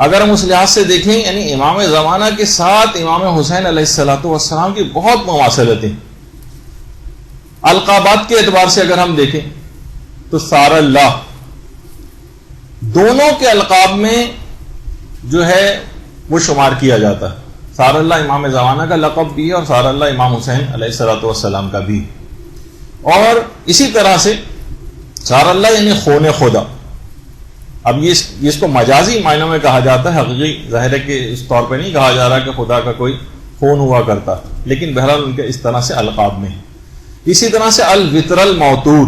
اگر ہم اس لحاظ سے دیکھیں یعنی امام زمانہ کے ساتھ امام حسین علیہ الصلوۃ والسلام کی بہت مماثلتیں. القابات کے اعتبار سے اگر ہم دیکھیں تو سار اللہ، دونوں کے القاب میں جو ہے وہ شمار کیا جاتا ہے. سار اللہ امام زمانہ کا لقب بھی ہے اور سار اللہ امام حسین علیہ الصلوۃ والسلام کا بھی. اور اسی طرح سے سار اللہ یعنی خون خدا. اب یہ اس کو مجازی معنوں میں کہا جاتا ہے، حقیقی ظاہر ہے کہ اس طور پہ نہیں کہا جا رہا کہ خدا کا کوئی خون ہوا کرتا، لیکن بہرحال ان کے اس طرح سے القاب میں. اسی طرح سے الوتر الموتور،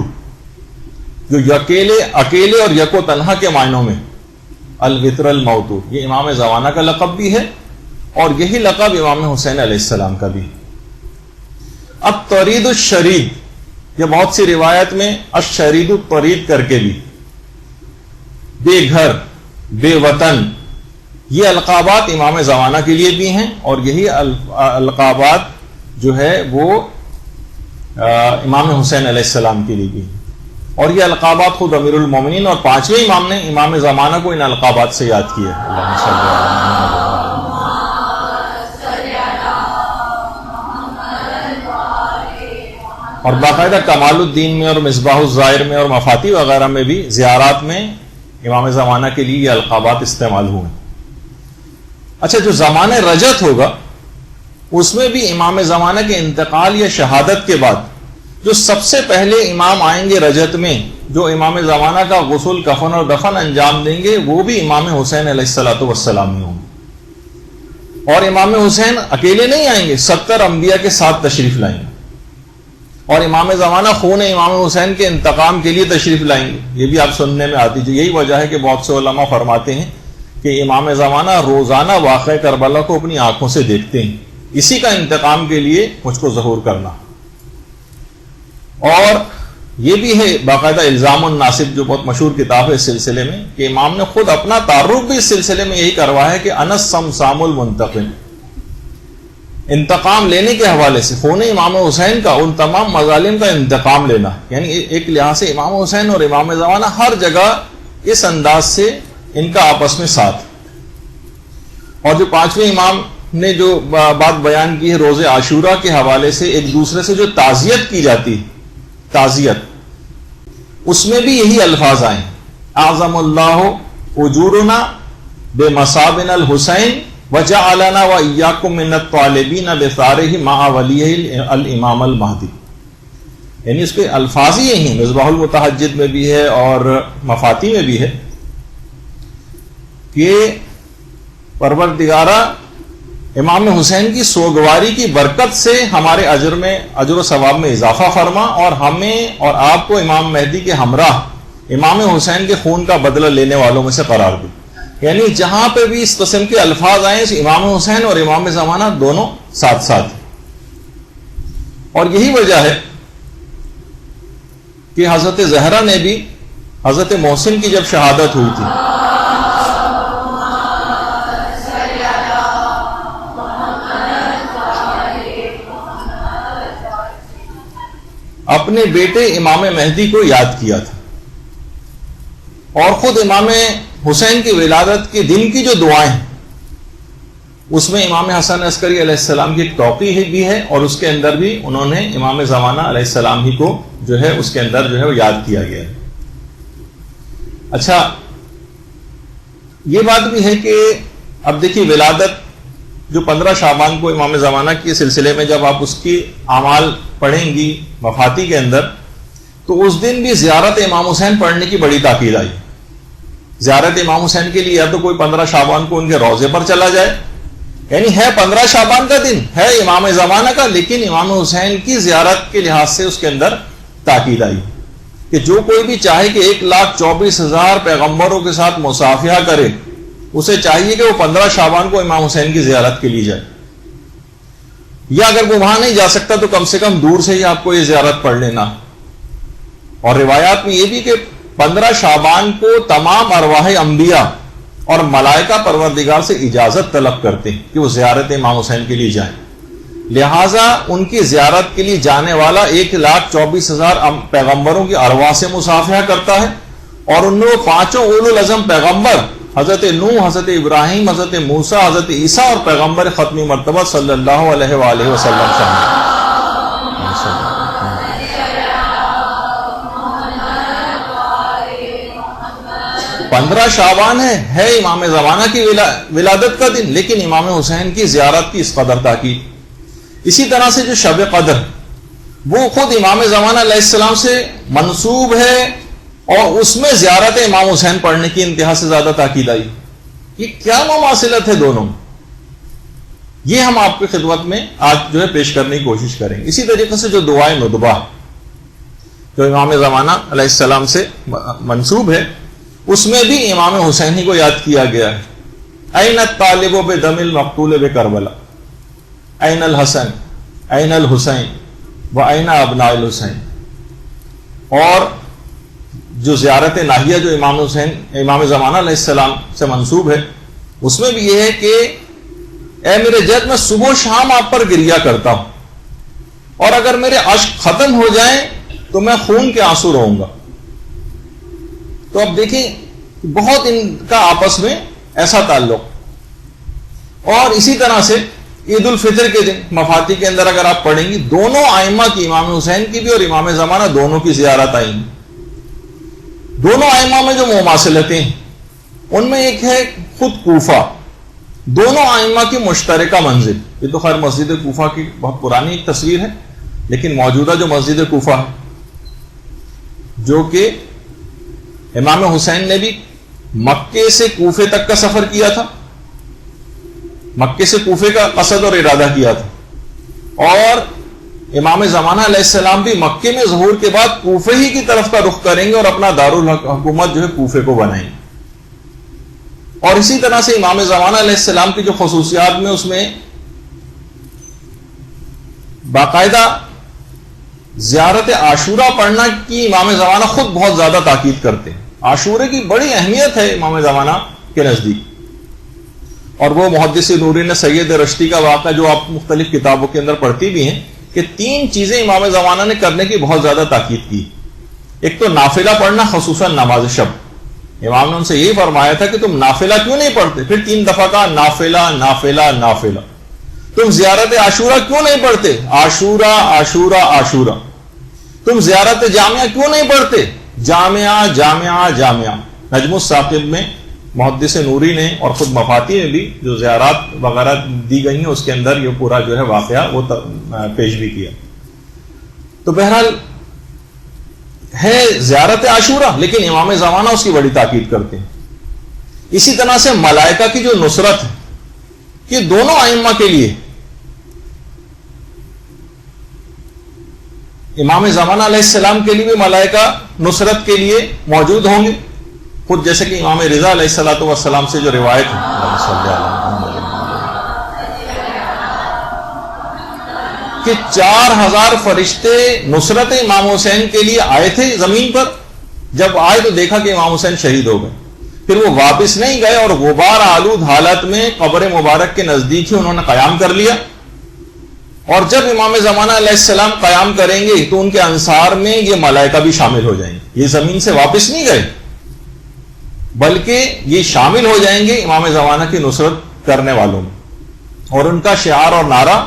جو اکیلے اور یک و تنہا کے معنوں میں الوتر الموتور، یہ امام زمانہ کا لقب بھی ہے اور یہی لقب امام حسین علیہ السلام کا بھی. اب طرید الشرید، یہ بہت سی روایت میں الشرید الطرید کر کے بھی، بے گھر بے وطن، یہ القابات امام زمانہ کے لیے بھی ہیں اور یہی القابات جو ہے وہ امام حسین علیہ السلام کے لیے بھی ہیں. اور یہ القابات خود امیر المومنین اور پانچویں امام نے امام زمانہ کو ان القابات سے یاد کیا. اللہم صلی اللہ اور باقاعدہ کمال الدین میں اور مصباح الظاہر میں اور مفاتی وغیرہ میں بھی زیارات میں امام زمانہ کے لیے یہ القابات استعمال ہوئے. اچھا، جو زمانہ رجت ہوگا اس میں بھی امام زمانہ کے انتقال یا شہادت کے بعد جو سب سے پہلے امام آئیں گے رجت میں، جو امام زمانہ کا غسل کفن اور دفن انجام دیں گے، وہ بھی امام حسین علیہ الصلوۃ والسلام ہی ہوں گے. اور امام حسین اکیلے نہیں آئیں گے، 70 انبیاء کے ساتھ تشریف لائیں گے. اور امام زمانہ خون امام حسین کے انتقام کے لیے تشریف لائیں گے. یہ بھی آپ سننے میں آتی ہے. یہی وجہ ہے کہ بہت سے علماء فرماتے ہیں کہ امام زمانہ روزانہ واقعہ کربلا کو اپنی آنکھوں سے دیکھتے ہیں، اسی کا انتقام کے لیے مجھ کو ظہور کرنا. اور یہ بھی ہے باقاعدہ الزام الناصب، جو بہت مشہور کتاب ہے اس سلسلے میں، کہ امام نے خود اپنا تعارف بھی اس سلسلے میں یہی کروایا ہے کہ انا الصمصام المنتقم. انتقام لینے کے حوالے سے خون امام حسین کا ان تمام مظالم کا انتقام لینا، یعنی ایک لحاظ سے امام حسین اور امام زمانہ ہر جگہ اس انداز سے ان کا آپس میں ساتھ. اور جو پانچویں امام نے جو بات بیان کی ہے روز عاشورہ کے حوالے سے، ایک دوسرے سے جو تعزیت کی جاتی، تعزیت، اس میں بھی یہی الفاظ آئے ہیں: اعظم اللہ اجورنا بمصابنا الحسین وجعلنا وإياكم من الطالبین بثارہ مع ولیہ الامام المہدی. یعنی اس کے الفاظ ہی یہی ہیں، مصباح المتحجد میں بھی ہے اور مفاتی میں بھی ہے کہ پروردگارہ امام حسین کی سوگواری کی برکت سے ہمارے اجر و ثواب میں اضافہ فرما، اور ہمیں اور آپ کو امام مہدی کے ہمراہ امام حسین کے خون کا بدلہ لینے والوں میں سے قرار دے. یعنی جہاں پہ بھی اس قسم کے الفاظ آئے امام حسین اور امام زمانہ دونوں ساتھ ساتھ. اور یہی وجہ ہے کہ حضرت زہرا نے بھی حضرت محسن کی جب شہادت ہوئی تھی، اپنے بیٹے امام مہدی کو یاد کیا تھا، اور خود امام حسین کی ولادت کے دن کی جو دعائیں ہیں اس میں امام حسن عسکری علیہ السلام کی ایک توقیع بھی ہے، اور اس کے اندر بھی انہوں نے امام زمانہ علیہ السلام ہی کو جو ہے اس کے اندر جو ہے وہ یاد کیا گیا ہے. اچھا، یہ بات بھی ہے کہ اب دیکھیے ولادت جو 15 شعبان کو امام زمانہ کے سلسلے میں جب آپ اس کی اعمال پڑھیں گی مفاتی کے اندر، تو اس دن بھی زیارت امام حسین پڑھنے کی بڑی تاکید آئی. زیارت امام حسین کے لیے یا تو کوئی 15 شعبان کو ان کے روضے پر چلا جائے، یعنی ہے 15 شعبان کا دن ہے امام زمانہ کا، لیکن امام حسین کی زیارت کے لحاظ سے اس کے اندر تاکید آئی کہ جو کوئی بھی چاہے کہ 1,24,000 پیغمبروں کے ساتھ مصافحہ کرے، اسے چاہیے کہ وہ 15 شعبان کو امام حسین کی زیارت کے لیے جائے، یا اگر وہ وہاں نہیں جا سکتا تو کم سے کم دور سے ہی آپ کو یہ زیارت پڑھ لینا. اور روایات میں یہ بھی کہ 15 شعبان کو تمام ارواح انبیاء اور ملائکہ پروردگار سے اجازت طلب کرتے ہیں کہ وہ زیارت امام حسین کے لیے جائیں، لہٰذا ان کی زیارت کے لیے جانے والا 1,24,000 پیغمبروں کی ارواح سے مصافحہ کرتا ہے، اور ان میں وہ 5 اولو العزم پیغمبر حضرت نوح، حضرت ابراہیم، حضرت موسیٰ، حضرت عیسیٰ اور پیغمبر ختمی مرتبہ صلی اللہ علیہ وآلہ وسلم شامل۔ 15 شعبان ہے امام زمانہ کی ولادت کا دن، لیکن امام حسین کی زیارت کی اس قدر تاکید۔ اسی طرح سے جو شب قدر وہ خود امام زمانہ علیہ السلام سے منسوب ہے، اور اس میں زیارت امام حسین پڑھنے کی انتہا سے زیادہ تاکید آئی۔ یہ کیا مماثلت ہے دونوں؟ یہ ہم آپ کی خدمت میں آج جو ہے پیش کرنے کی کوشش کریں گے۔ اسی طریقے سے جو دعائے ندبہ جو امام زمانہ علیہ السلام سے منسوب ہے، اس میں بھی امام حسین ہی کو یاد کیا گیا ہے۔ این الطالب بدم المقتول بکربلا، این الحسن، این الحسین و این ابناء الحسین۔ اور جو زیارت ناہیہ جو امام زمانہ علیہ السلام سے منسوب ہے، اس میں بھی یہ ہے کہ اے میرے جد، میں صبح و شام آپ پر گریہ کرتا ہوں، اور اگر میرے اشک ختم ہو جائیں تو میں خون کے آنسو رہوں گا۔ تو اب دیکھیں بہت ان کا آپس میں ایسا تعلق۔ اور اسی طرح سے عید الفطر کے دن مفاتی کے اندر اگر آپ پڑھیں گی، دونوں ائمہ کی، امام حسین کی بھی اور امام زمانہ دونوں کی زیارت آئیں گی۔ دونوں ائمہ میں جو مماثلتیں ہیں ان میں ایک ہے خود کوفہ، دونوں ائمہ کی مشترکہ منزل۔ یہ تو خیر مسجد کوفہ کی بہت پرانی ایک تصویر ہے، لیکن موجودہ جو مسجد کوفہ ہے، جو کہ امام حسین نے بھی مکے سے کوفے تک کا سفر کیا تھا، مکے سے کوفے کا قصد اور ارادہ کیا تھا، اور امام زمانہ علیہ السلام بھی مکے میں ظہور کے بعد کوفے ہی کی طرف کا رخ کریں گے اور اپنا دارالحکومت جو ہے کوفے کو بنائیں گے۔ اور اسی طرح سے امام زمانہ علیہ السلام کی جو خصوصیات میں اس میں باقاعدہ زیارت عاشورہ پڑھنا کی امام زمانہ خود بہت زیادہ تاکید کرتے ہیں۔ عاشورے کی بڑی اہمیت ہے امام زمانہ کے نزدیک، اور وہ محدث نورین سید رشتی کا واقعہ جو آپ مختلف کتابوں کے اندر پڑھتی بھی ہیں کہ 3 چیزیں امام زمانہ نے کرنے کی بہت زیادہ تاکید کی۔ ایک تو نافلہ پڑھنا، خصوصاً نماز شب۔ امام نے ان سے یہی فرمایا تھا کہ تم نافلہ کیوں نہیں پڑھتے؟ پھر 3 دفعہ کہا نافلہ نافلہ نافلہ۔ تم زیارت عاشورہ کیوں نہیں پڑھتے؟ عاشورہ عاشورہ عاشورہ۔ تم زیارت جامعہ کیوں نہیں پڑھتے؟ جامعہ جامعہ جامعہ۔ نجم الثاقب میں محدث نوری نے اور خود مفاتی میں بھی جو زیارات وغیرہ دی گئی ہیں اس کے اندر یہ پورا جو ہے واقعہ وہ پیش بھی کیا۔ تو بہرحال ہے زیارت عاشورہ، لیکن امام زمانہ اس کی بڑی تاکید کرتے ہیں۔ اسی طرح سے ملائکہ کی جو نصرت ہے، یہ دونوں ائمہ کے لیے، امام زمانہ علیہ السلام کے لیے بھی ملائکہ نصرت کے لیے موجود ہوں گے، خود جیسے کہ امام رضا علیہ السلام سے جو روایت ہے کہ 4000 فرشتے نصرت امام حسین کے لیے آئے تھے زمین پر۔ جب آئے تو دیکھا کہ امام حسین شہید ہو گئے، پھر وہ واپس نہیں گئے اور غبار آلود حالت میں قبر مبارک کے نزدیک ہی انہوں نے قیام کر لیا۔ اور جب امام زمانہ علیہ السلام قیام کریں گے تو ان کے انصار میں یہ ملائکہ بھی شامل ہو جائیں گے۔ یہ زمین سے واپس نہیں گئے، بلکہ یہ شامل ہو جائیں گے امام زمانہ کی نصرت کرنے والوں میں، اور ان کا شعار اور نعرہ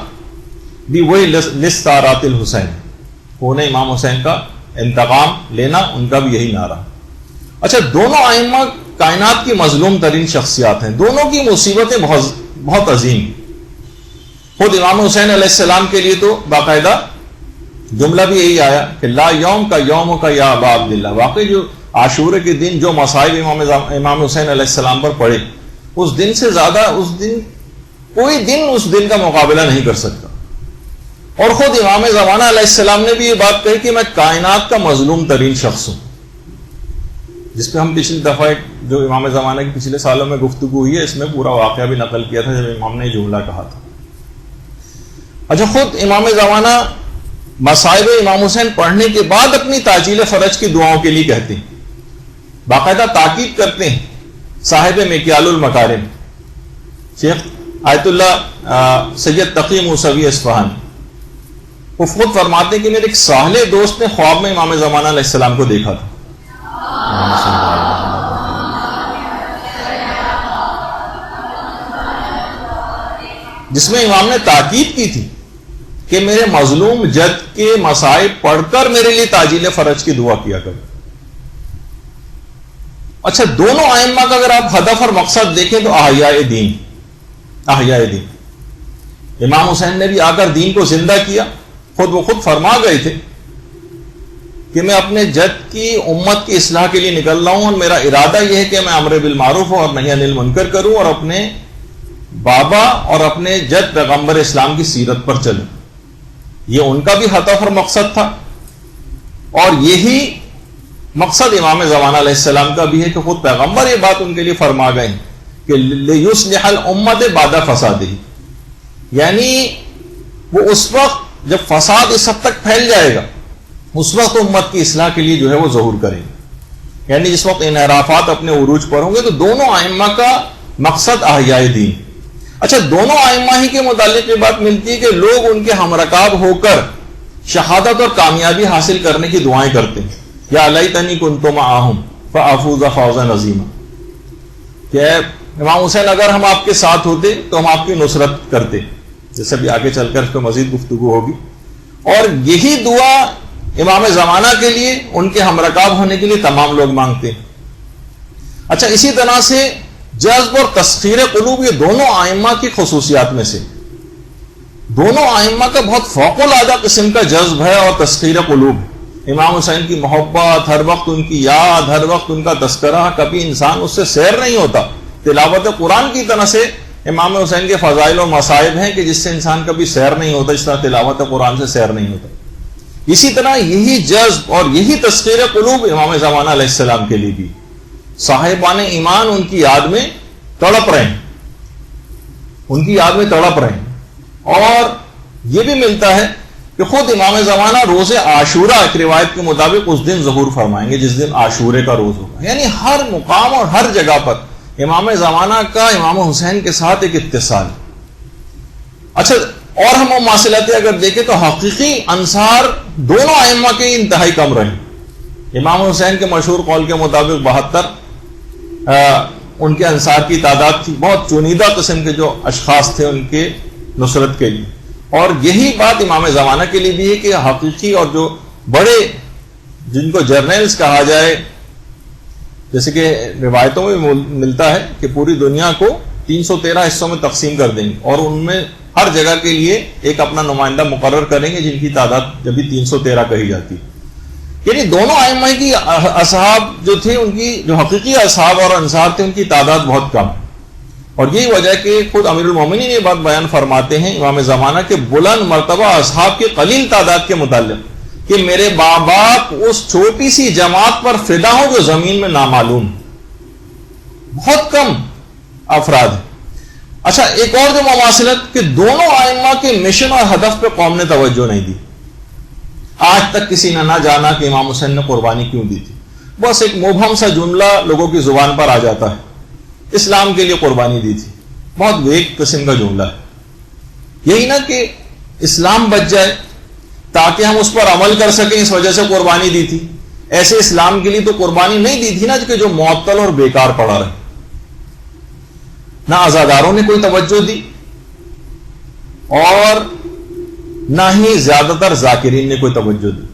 بھی وہی لستارات الحسین، ہونے امام حسین کا انتقام لینا، ان کا بھی یہی نعرہ۔ اچھا، دونوں ائمہ کائنات کی مظلوم ترین شخصیات ہیں، دونوں کی مصیبتیں بہت عظیم۔ خود امام حسین علیہ السلام کے لیے تو باقاعدہ جملہ بھی یہی آیا کہ لا یوم کا یوم کا یا ابا عبداللہ۔ واقعی جو عاشورے کے دن جو مصائب امام حسین علیہ السلام پر پڑے، اس دن سے زیادہ کوئی دن اس دن کا مقابلہ نہیں کر سکتا۔ اور خود امام زمانہ علیہ السلام نے بھی یہ بات کہی کہ میں کائنات کا مظلوم ترین شخص ہوں، جس پہ ہم پچھلی دفعہ جو امام زمانہ کی پچھلے سالوں میں گفتگو ہوئی ہے اس میں پورا واقعہ بھی نقل کیا تھا جب امام نے جملہ کہا تھا۔ اچھا، خود امام زمانہ مصائب امام حسین پڑھنے کے بعد اپنی تعجیل فرج کی دعاؤں کے لیے کہتے ہیں، باقاعدہ تاکید کرتے ہیں۔ صاحب مکیال المکارم شیخ آیت اللہ سید تقی موسوی اصفہانی وہ خود فرماتے ہیں کہ میرے ایک صالح دوست نے خواب میں امام زمانہ علیہ السلام کو دیکھا تھا، جس میں امام نے تاکید کی تھی کہ میرے مظلوم جد کے مصائب پڑھ کر میرے لیے تعجیل فرج کی دعا کیا کرو. اچھا دونوں ائمہ کا اگر آپ ہدف اور مقصد دیکھیں تو احیاء دین. امام حسین نے بھی آ کر دین کو زندہ کیا. خود فرما گئے تھے کہ میں اپنے جد کی امت کی اصلاح کے لیے نکل رہا ہوں اور میرا ارادہ یہ ہے کہ میں امر بالمعروف اور نہی عن المنکر کروں اور اپنے بابا اور اپنے جد پیغمبر اسلام کی سیرت پر چلوں. یہ ان کا بھی ہدف اور مقصد تھا, اور یہی مقصد امام زمانہ علیہ السلام کا بھی ہے کہ خود پیغمبر یہ بات ان کے لیے فرما گئے کہ لِيُصْلِحَ الْأُمَّةَ بَعْدَ فَسَادِهِ, یعنی وہ اس وقت جب فساد اس حد تک پھیل جائے گا اس وقت امت کی اصلاح کے لیے جو ہے وہ ظہور کریں گے. یعنی جس وقت انحرافات اپنے عروج پر ہوں گے تو دونوں ائمہ کا مقصد احیاء دین. اچھا دونوں ائمہ ہی کے متعلق یہ بات ملتی ہے کہ لوگ ان کے ہمرکاب ہو کر شہادت اور کامیابی حاصل کرنے کی دعائیں کرتے ہیں. یا لیتنی کنت معہم فافوز فوزا عظیما, کہ امام حسین اگر ہم آپ کے ساتھ ہوتے تو ہم آپ کی نصرت کرتے, جیسے بھی آگے چل کر اس پہ مزید گفتگو ہوگی. اور یہی دعا امام زمانہ کے لیے, ان کے ہمرکاب ہونے کے لیے تمام لوگ مانگتے ہیں. اچھا اسی طرح سے جذب اور تسخیر قلوب یہ دونوں ائمہ کی خصوصیات میں سے. دونوں ائمہ کا بہت فوق العادہ قسم کا جذب ہے اور تسخیر قلوب. امام حسین کی محبت, ہر وقت ان کی یاد, ہر وقت ان کا تذکرہ, کبھی انسان اس سے سیر نہیں ہوتا. تلاوت قرآن کی طرح سے امام حسین کے فضائل اور مصائب ہیں کہ جس سے انسان کبھی سیر نہیں ہوتا, اس طرح تلاوت قرآن سے سیر نہیں ہوتا. اسی طرح یہی جذب اور یہی تسخیر قلوب امام زمانہ علیہ السلام کے لیے بھی. صاحبان ایمان ان کی یاد میں تڑپ رہے ہیں, ان کی یاد میں تڑپ رہے ہیں. اور یہ بھی ملتا ہے کہ خود امام زمانہ روز عاشورہ ایک روایت کے مطابق اس دن ظہور فرمائیں گے جس دن عاشورے کا روز ہوگا. یعنی ہر مقام اور ہر جگہ پر امام زمانہ کا امام حسین کے ساتھ ایک اتصال. اچھا اور ہم مواصلاتے اگر دیکھیں تو حقیقی انصار دونوں ائمہ کے انتہائی کم رہے. امام حسین کے مشہور قول کے مطابق 72 ان کے انصار کی تعداد تھی, بہت چنیدہ قسم کے جو اشخاص تھے ان کے نصرت کے لیے. اور یہی بات امام زمانہ کے لیے بھی ہے کہ حقیقی اور جو بڑے جن کو جرنیلز کہا جائے, جیسے کہ روایتوں میں ملتا ہے کہ پوری دنیا کو 313 حصوں میں تقسیم کر دیں گے اور ان میں ہر جگہ کے لیے ایک اپنا نمائندہ مقرر کریں گے جن کی تعداد جب بھی 313 کہی جاتی. یعنی دونوں ائمہ کی اصحاب جو تھے, ان کی جو حقیقی اصحاب اور انصار تھے, ان کی تعداد بہت کم. اور یہی وجہ کہ خود امیر المومنین یہ بات بیان فرماتے ہیں امام زمانہ کے بلند مرتبہ اصحاب کی قلیل تعداد کے متعلق کہ میرے ماں باپ اس چھوٹی سی جماعت پر فدا ہو جو زمین میں نامعلوم. بہت کم افراد ہیں. اچھا ایک اور جو مواصلت کہ دونوں ائمہ کے مشن اور ہدف پہ قوم نے توجہ نہیں دی. آج تک کسی نے نہ جانا کہ امام حسین نے قربانی کیوں دی تھی. بس ایک مبہم سا جملہ لوگوں کی زبان پر آ جاتا ہے, اسلام کے لیے قربانی دی تھی. بہت ویک قسم کا جملہ ہے. یہی نا کہ اسلام بچ جائے تاکہ ہم اس پر عمل کر سکیں, اس وجہ سے قربانی دی تھی. ایسے اسلام کے لیے تو قربانی نہیں دی تھی نا کہ جو معطل اور بیکار پڑا رہے. نہ عزاداروں نے کوئی توجہ دی اور نہ ہی زیادہ تر ذاکرین نے کوئی توجہ دی.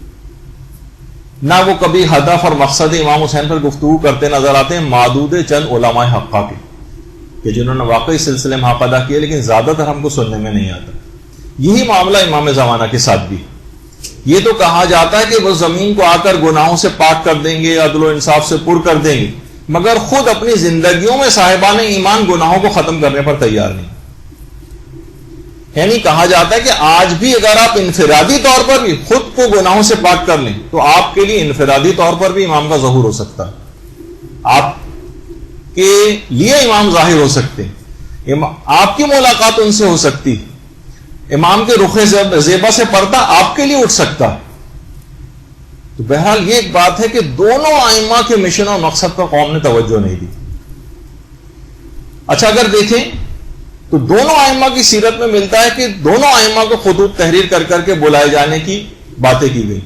نہ وہ کبھی ہدف اور مقصد امام حسین پر گفتگو کرتے نظر آتے ہیں معدود چند علماء حقہ کے کہ جنہوں نے واقعی سلسلے میں حق ادا کیے, لیکن زیادہ تر ہم کو سننے میں نہیں آتا. یہی معاملہ امام زمانہ کے ساتھ بھی. یہ تو کہا جاتا ہے کہ وہ زمین کو آ کر گناہوں سے پاک کر دیں گے, عدل و انصاف سے پر کر دیں گے, مگر خود اپنی زندگیوں میں صاحبان ایمان گناہوں کو ختم کرنے پر تیار نہیں. یعنی کہا جاتا ہے کہ آج بھی اگر آپ انفرادی طور پر بھی خود کو گناہوں سے پاک کر لیں تو آپ کے لیے انفرادی طور پر بھی امام کا ظہور ہو سکتا ہے, آپ کے لیے امام ظاہر ہو سکتے ہیں, آپ کی ملاقات ان سے ہو سکتی, امام کے رخ زیبا سے پردہ آپ کے لیے اٹھ سکتا ہے. تو بہرحال یہ ایک بات ہے کہ دونوں ائمہ کے مشن اور مقصد پر قوم نے توجہ نہیں دی. اچھا اگر دیکھیں تو دونوں ائمہ کی سیرت میں ملتا ہے کہ دونوں ائمہ کو خطوط تحریر کر کر کے بلائے جانے کی باتیں کی گئی.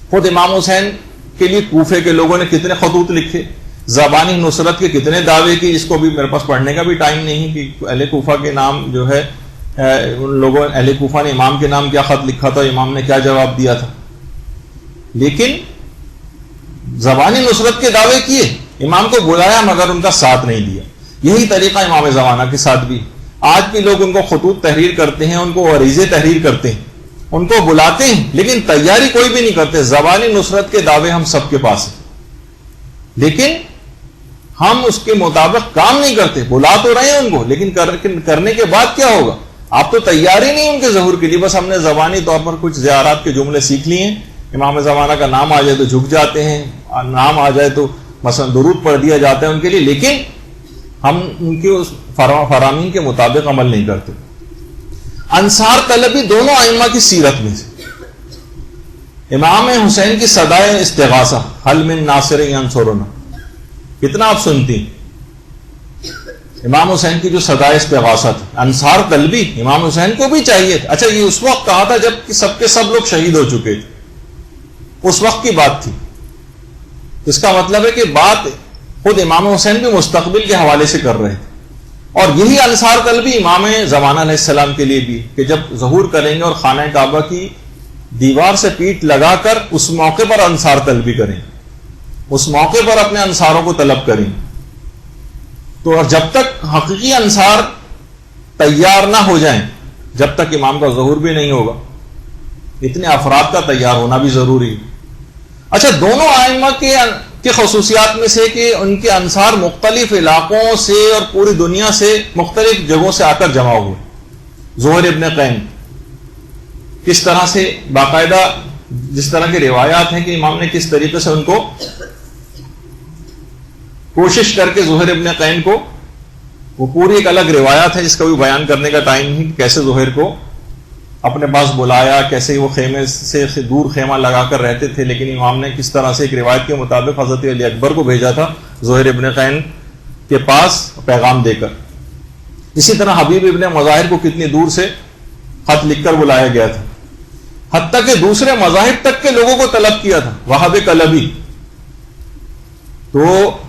خود امام حسین کے لیے کوفے کے لوگوں نے کتنے خطوط لکھے, زبانی نصرت کے کتنے دعوے کی، جس کو بھی میرے پاس پڑھنے کا بھی ٹائم نہیں کہ اہل کوفہ کے نام جو ہے ان لوگوں اہل کوفہ نے امام کے نام کیا خط لکھا تھا، امام نے کیا جواب دیا تھا، لیکن زبانی نصرت کے دعوے کیے، امام کو بلایا مگر ان کا ساتھ نہیں دیا۔ یہی طریقہ امام زمانہ کے ساتھ بھی، آج بھی لوگ ان کو خطوط تحریر کرتے ہیں، ان کو عریضے تحریر کرتے ہیں، ان کو بلاتے ہیں لیکن تیاری کوئی بھی نہیں کرتے۔ زبانی نصرت کے دعوے ہم سب کے پاس ہیں لیکن ہم اس کے مطابق کام نہیں کرتے، بلا تو رہے ہیں ان کو لیکن کرنے کے بعد کیا ہوگا؟ آپ تو تیاری نہیں ان کے ظہور کے لیے، بس ہم نے زبانی طور پر کچھ زیارات کے جملے سیکھ لیے ہیں، امام زمانہ کا نام آ جائے تو جھک جاتے ہیں، نام آ جائے تو مثلا درود پڑھ دیا جاتا ہے ان کے لیے، لیکن ہم ان کے اس فرامین کے مطابق عمل نہیں کرتے۔ انصار طلبی دونوں ائمہ کی سیرت میں سے، امام حسین کی صدائے استغاثہ حل من ناصر ینصرنا، کتنا آپ سنتی، امام حسین کی جو صدائے استغاثہ تھی، انصار طلبی امام حسین کو بھی چاہیے تھا۔ اچھا یہ اس وقت کہا تھا جب کہ سب کے سب لوگ شہید ہو چکے تھے، اس وقت کی بات تھی، اس کا مطلب ہے کہ بات خود امام حسین بھی مستقبل کے حوالے سے کر رہے تھے، اور یہی انصار طلبی امام زمانہ علیہ السلام کے لیے بھی کہ جب ظہور کریں گے اور خانہ کعبہ کی دیوار سے پیٹ لگا کر اس موقع پر انصار طلبی کریں، اس موقع پر اپنے انصاروں کو طلب کریں، تو اور جب تک حقیقی انصار تیار نہ ہو جائیں، جب تک امام کا ظہور بھی نہیں ہوگا، اتنے افراد کا تیار ہونا بھی ضروری ہے۔ اچھا دونوں ائمہ کے خصوصیات میں سے کہ ان کے انصار مختلف علاقوں سے اور پوری دنیا سے مختلف جگہوں سے آ کر جمع ہوئے۔ زہیر ابن قین کس طرح سے باقاعدہ جس طرح کی روایات ہیں کہ امام نے کس طریقے سے ان کو کوشش کر کے زہیر ابن قین کو، وہ پوری ایک الگ روایات ہے جس کا بھی بیان کرنے کا ٹائم نہیں، کیسے زہیر کو اپنے پاس بلایا، کیسے وہ خیمے سے دور خیمہ لگا کر رہتے تھے، لیکن امام نے کس طرح سے ایک روایت کے مطابق حضرت علی اکبر کو بھیجا تھا زہیر ابن قین کے پاس پیغام دے کر۔ اسی طرح حبیب ابن مظاہر کو کتنی دور سے خط لکھ کر بلایا گیا تھا، حتیٰ کہ دوسرے مذاہب تک کے لوگوں کو طلب کیا تھا، وہاب کلبی تو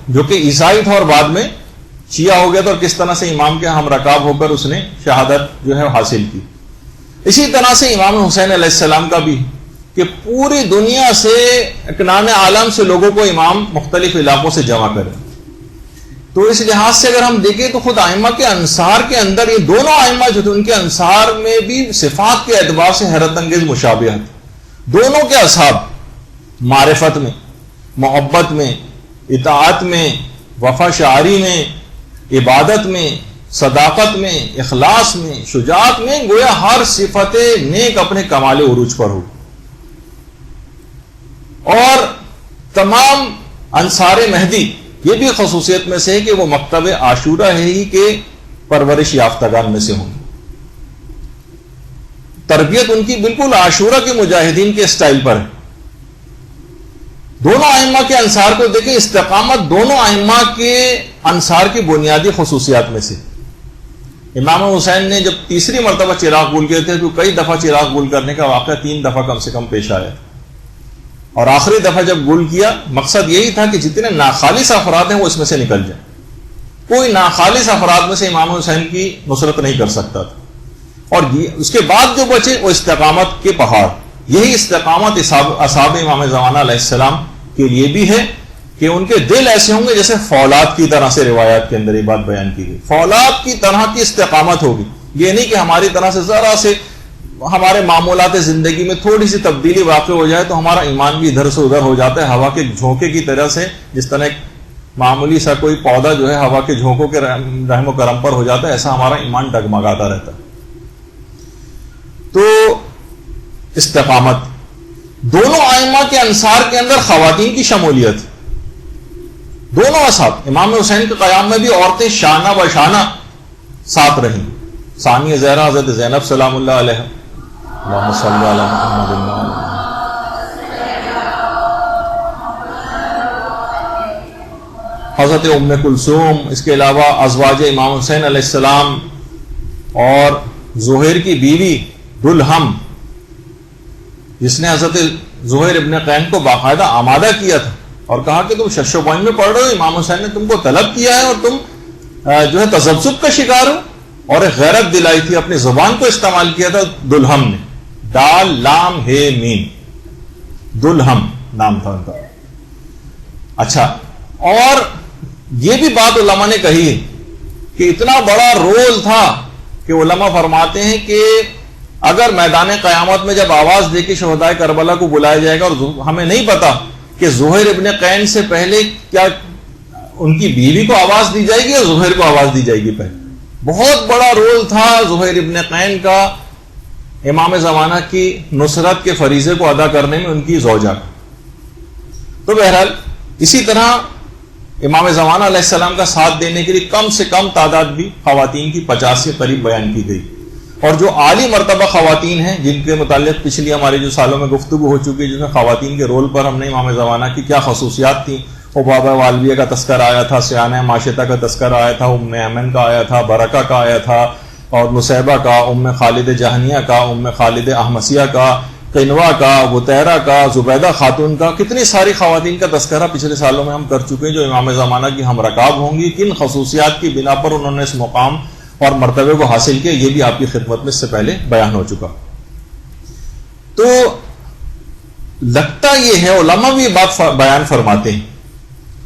جو کہ عیسائی تھا اور بعد میں شیعہ ہو گیا تھا، اور کس طرح سے امام کے ہم رکاب ہو کر اس نے شہادت جو ہے حاصل کی۔ اسی طرح سے امام حسین علیہ السلام کا بھی کہ پوری دنیا سے اکنان عالم سے لوگوں کو امام مختلف علاقوں سے جمع کرے، تو اس لحاظ سے اگر ہم دیکھیں تو خود ائمہ کے انصار کے اندر یہ دونوں ائمہ جو تھے ان کے انصار میں بھی صفات کے اعتبار سے حیرت انگیز مشابہت، دونوں کے اصحاب معرفت میں، محبت میں، اطاعت میں، وفا شعاری میں، عبادت میں، صداقت میں، اخلاص میں، شجاعت میں، گویا ہر صفت نیک اپنے کمال عروج پر ہو۔ اور تمام انصار مہدی یہ بھی خصوصیت میں سے ہے کہ وہ مکتب عاشورہ ہے ہی کہ پرورش یافتگان میں سے ہوں، تربیت ان کی بالکل عاشورہ کے مجاہدین کے سٹائل پر ہے۔ دونوں ائمہ کے انصار کو دیکھیں، استقامت دونوں ائمہ کے انصار کی بنیادی خصوصیات میں سے۔ امام حسین نے جب تیسری مرتبہ چراغ گل کیے تھے تو کئی دفعہ چراغ گل کرنے کا واقعہ 3 دفعہ کم سے کم پیش آیا، اور آخری دفعہ جب گل کیا مقصد یہی تھا کہ جتنے ناخالص افراد ہیں وہ اس میں سے نکل جائیں، کوئی ناخالص افراد میں سے امام حسین کی نصرت نہیں کر سکتا تھا، اور اس کے بعد جو بچے وہ استقامت کے پہاڑ۔ یہی استقامت اصحاب امام زمانہ علیہ السلام کے لیے بھی ہے کہ ان کے دل ایسے ہوں گے جیسے فولاد کی طرح سے، روایات کے اندر یہ بات بیان کی گئی، فولاد کی طرح کی استقامت ہوگی۔ یہ نہیں کہ ہماری طرح سے ذرا سے ہمارے معمولات زندگی میں تھوڑی سی تبدیلی واقع ہو جائے تو ہمارا ایمان بھی ادھر سے ادھر ہو جاتا ہے، ہوا کے جھونکے کی طرح سے، جس طرح ایک معمولی سا کوئی پودا جو ہے ہوا کے جھونکوں کے رحم و کرم پر ہو جاتا ہے، ایسا ہمارا ایمان ڈگمگاتا رہتا ہے۔ تو استقامت دونوں ائمہ کے انصار کے اندر خواتین کی شمولیت، دونوں اصحاب امام حسین کے قیام میں بھی عورتیں شانہ بہ شانہ ساتھ رہیں، ثانیہ زہرا حضرت زینب سلام اللہ علیہ، اللہم صلی علی محمد، حضرت ام کلثوم، اس کے علاوہ ازواج امام حسین علیہ السلام اور زہیر کی بیوی دلہم، جس نے حضرت زہیر ابن قین کو باقاعدہ آمادہ کیا تھا اور کہا کہ تم شش و پوائنٹ میں پڑھ رہے ہو, امام حسین نے تم کو طلب کیا ہے اور تم جو ہے تذبذب کا شکار ہو. اور ایک غیرت دلائی تھی, اپنی زبان کو استعمال کیا تھا دلہم نے, دال لام ہے میم, دلہم نام تھا ان کا. اچھا, اور یہ بھی بات علماء نے کہی ہے کہ اتنا بڑا رول تھا کہ علماء فرماتے ہیں کہ اگر میدان قیامت میں جب آواز دے کے شہدائے کربلا کو بلایا جائے گا, اور ہمیں نہیں پتا کہ زہیر ابن قین سے پہلے کیا ان کی بیوی کو آواز دی جائے گی اور زہیر کو آواز دی جائے گی پہلے. بہت بڑا رول تھا زہیر ابن قین کا امام زمانہ کی نصرت کے فریضے کو ادا کرنے میں ان کی زوجہ کا. تو بہرحال اسی طرح امام زمانہ علیہ السلام کا ساتھ دینے کے لیے کم سے کم تعداد بھی خواتین کی 50 کے قریب بیان کی گئی. اور جو عالی مرتبہ خواتین ہیں جن کے متعلق پچھلی ہمارے جو سالوں میں گفتگو ہو چکی ہے, جس میں خواتین کے رول پر ہم نے امام زمانہ کی کیا خصوصیات تھیں, عبابہ والویہ کا تذکرہ آیا تھا, سیانہ معاشطہ کا تذکرہ آیا تھا, ام ایمن کا آیا تھا, برکہ کا آیا تھا, اور نصیبہ کا, ام خالد جہنیہ کا, ام خالد احمسیہ کا, قنوہ کا, بطیرہ کا, زبیدہ خاتون کا. کتنی ساری خواتین کا تذکرہ پچھلے سالوں میں ہم کر چکے ہیں جو امام زمانہ کی ہم رکاب ہوں گی, کن خصوصیات کی بنا پر انہوں نے اس مقام اور مرتبے کو حاصل کیا, یہ بھی آپ کی خدمت میں اس سے پہلے بیان ہو چکا. تو لگتا یہ ہے, علماء بھی یہ بات بیان فرماتے ہیں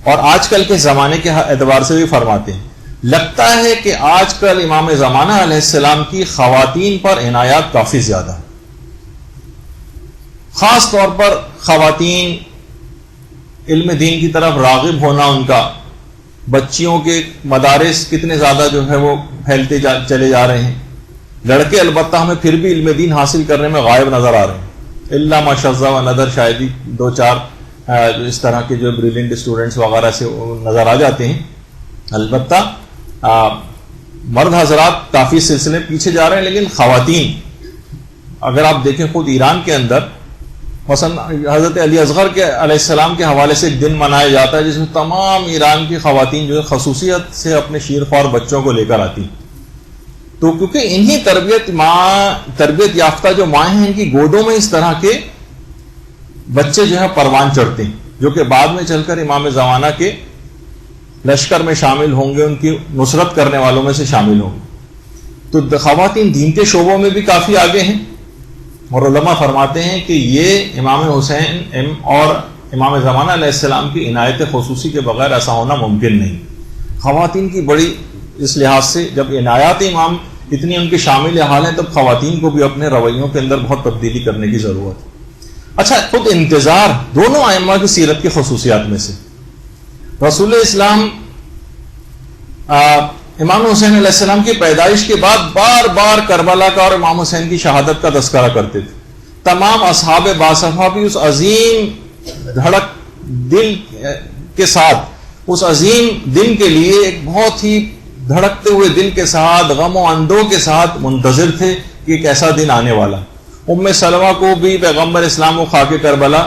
اور آج کل کے زمانے کے اعتبار سے بھی فرماتے ہیں, لگتا ہے کہ آج کل امام زمانہ علیہ السلام کی خواتین پر عنایات کافی زیادہ ہیں. خاص طور پر خواتین علم دین کی طرف راغب ہونا, ان کا بچیوں کے مدارس کتنے زیادہ جو ہے وہ پھیلتے چلے جا رہے ہیں. لڑکے البتہ ہمیں پھر بھی علم دین حاصل کرنے میں غائب نظر آ رہے ہیں, الا ماشاءاللہ و نظر شاید ہی 2-4 اس طرح کے جو بریلینٹ اسٹوڈنٹس وغیرہ سے نظر آ جاتے ہیں. البتہ مرد حضرات کافی سلسلے پیچھے جا رہے ہیں, لیکن خواتین اگر آپ دیکھیں خود ایران کے اندر مثلا حضرت علی اصغر کے علیہ السلام کے حوالے سے ایک دن منایا جاتا ہے جس میں تمام ایران کی خواتین جو ہے خصوصیت سے اپنے شیرخوار بچوں کو لے کر آتی. تو کیونکہ انہی تربیت یافتہ جو مائیں ہیں, ان کی گودوں میں اس طرح کے بچے جو ہے پروان چڑھتے ہیں, جو کہ بعد میں چل کر امام زمانہ کے لشکر میں شامل ہوں گے, ان کی نصرت کرنے والوں میں سے شامل ہوں گے. تو خواتین دین کے شعبوں میں بھی کافی آگے ہیں, اور علماء فرماتے ہیں کہ یہ امام حسین اور امام زمانہ علیہ السلام کی عنایت خصوصی کے بغیر ایسا ہونا ممکن نہیں. خواتین کی بڑی اس لحاظ سے جب عنایات امام اتنی ان کے شامل حال ہیں, تب خواتین کو بھی اپنے رویوں کے اندر بہت تبدیلی کرنے کی ضرورت ہے. اچھا, خود انتظار دونوں ائمہ کی سیرت کی خصوصیات میں سے. رسول اسلام امام حسین علیہ السلام کی پیدائش کے بعد بار بار کربلا کا اور امام حسین کی شہادت کا تذکرہ کرتے تھے. تمام اصحاب باصفہ بھی اس عظیم دھڑک دل کے ساتھ, اس عظیم دن کے لیے ایک بہت ہی دھڑکتے ہوئے دل کے ساتھ, غم و اندوہ کے ساتھ منتظر تھے کہ ایک ایسا دن آنے والا. ام سلمہ کو بھی پیغمبر اسلام کو خاک کربلا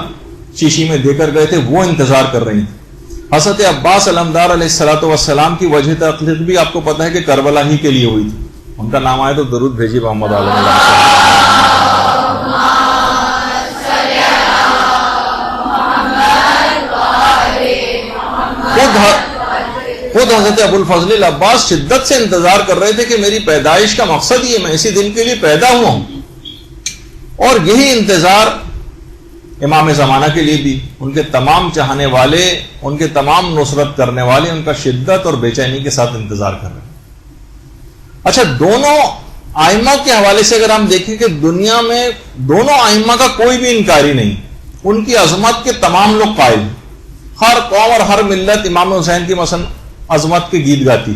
شیشی میں دے کر گئے تھے, وہ انتظار کر رہی تھی. حضرت عباس علمدار علیہ السلام کی وجہ تخلیق بھی آپ کو پتہ ہے کہ کربلا ہی کے لیے ہوئی تھی. ان کا نام آئے تو درود بھیجیے محمد خود حضرت ابو الفضل العباس شدت سے انتظار کر رہے تھے کہ میری پیدائش کا مقصد یہ, میں اسی دن کے لیے پیدا ہوا ہوں. اور یہی انتظار امام زمانہ کے لیے بھی, ان کے تمام چاہنے والے, ان کے تمام نصرت کرنے والے ان کا شدت اور بے چینی کے ساتھ انتظار کر رہے ہیں. اچھا, دونوں ائمہ کے حوالے سے اگر ہم دیکھیں کہ دنیا میں دونوں ائمہ کا کوئی بھی انکاری نہیں, ان کی عظمت کے تمام لوگ قائل ہیں. ہر قوم اور ہر ملت امام حسین کی مثلا عظمت کے گیت گاتی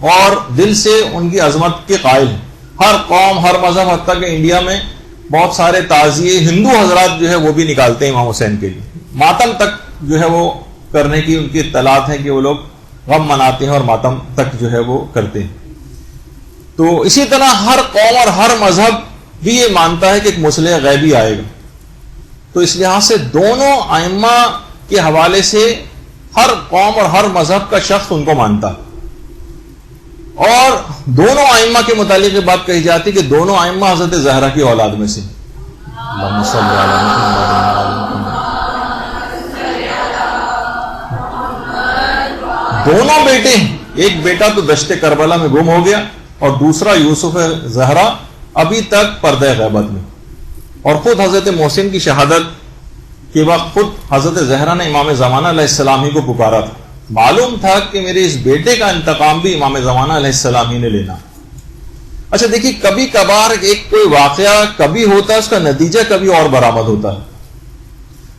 اور دل سے ان کی عظمت کے قائل ہیں. ہر قوم, ہر مذہب, حتیٰ کہ انڈیا میں بہت سارے تعزیے ہندو حضرات جو ہے وہ بھی نکالتے ہیں امام حسین کے لیے. ماتم تک جو ہے وہ کرنے کی ان کی اطلاعات ہے کہ وہ لوگ غم مناتے ہیں اور ماتم تک جو ہے وہ کرتے ہیں. تو اسی طرح ہر قوم اور ہر مذہب بھی یہ مانتا ہے کہ ایک مصلح غیبی آئے گا. تو اس لحاظ سے دونوں ائمہ کے حوالے سے ہر قوم اور ہر مذہب کا شخص ان کو مانتا. اور دونوں ائمہ کے متعلق یہ بات کہی جاتی کہ دونوں ائمہ حضرت زہرا کی اولاد میں سے. دونوں بیٹے ہیں، ایک بیٹا تو دشت کربلا میں گم ہو گیا اور دوسرا یوسف زہرا ابھی تک پردہ غیبت میں. اور خود حضرت محسن کی شہادت کے وقت خود حضرت زہرا نے امام زمانہ علیہ السلام ہی کو پکارا تھا. معلوم تھا کہ میرے اس بیٹے کا انتقام بھی امام زمانہ علیہ السلام ہی نے لینا. اچھا دیکھیے، کبھی کبھار ایک کوئی واقعہ کبھی ہوتا ہے، اس کا نتیجہ کبھی اور برآمد ہوتا ہے.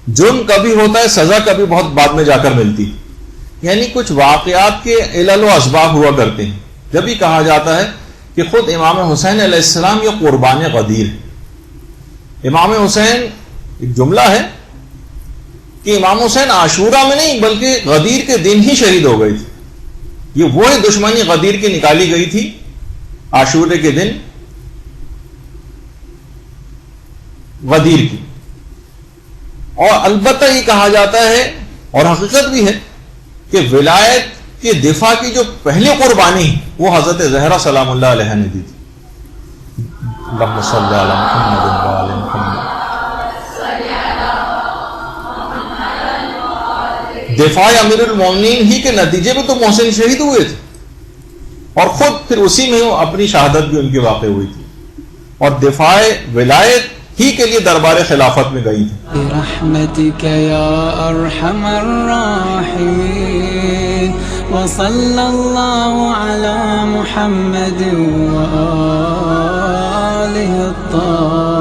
جرم کبھی ہوتا ہے، سزا کبھی بہت بعد میں جا کر ملتی. یعنی کچھ واقعات کے علل و اسباب ہوا کرتے ہیں. جب بھی کہا جاتا ہے کہ خود امام حسین علیہ السلام یہ قربان غدیر ہے. امام حسین، ایک جملہ ہے کہ امام حسین عاشورہ میں نہیں بلکہ غدیر کے دن ہی شہید ہو گئے تھے. یہ وہی دشمنی غدیر کی نکالی گئی تھی عاشورے کے دن غدیر کی. اور البتہ یہ کہا جاتا ہے اور حقیقت بھی ہے کہ ولایت کے دفاع کی جو پہلی قربانی وہ حضرت زہرا سلام اللہ علیہ نے دی تھی. اللہم صلی علی محمد و آل محمد. دفاع امیر المومنین ہی کے نتیجے میں تو محسن شہید ہوئے تھے اور خود پھر اسی میں اپنی شہادت بھی ان کی واقع ہوئی تھی اور دفاع ولایت ہی کے لیے دربار خلافت میں گئی تھی. برحمتک یا ارحم الراحمین وصلی اللہ علی محمد و آلہ الطاہرین.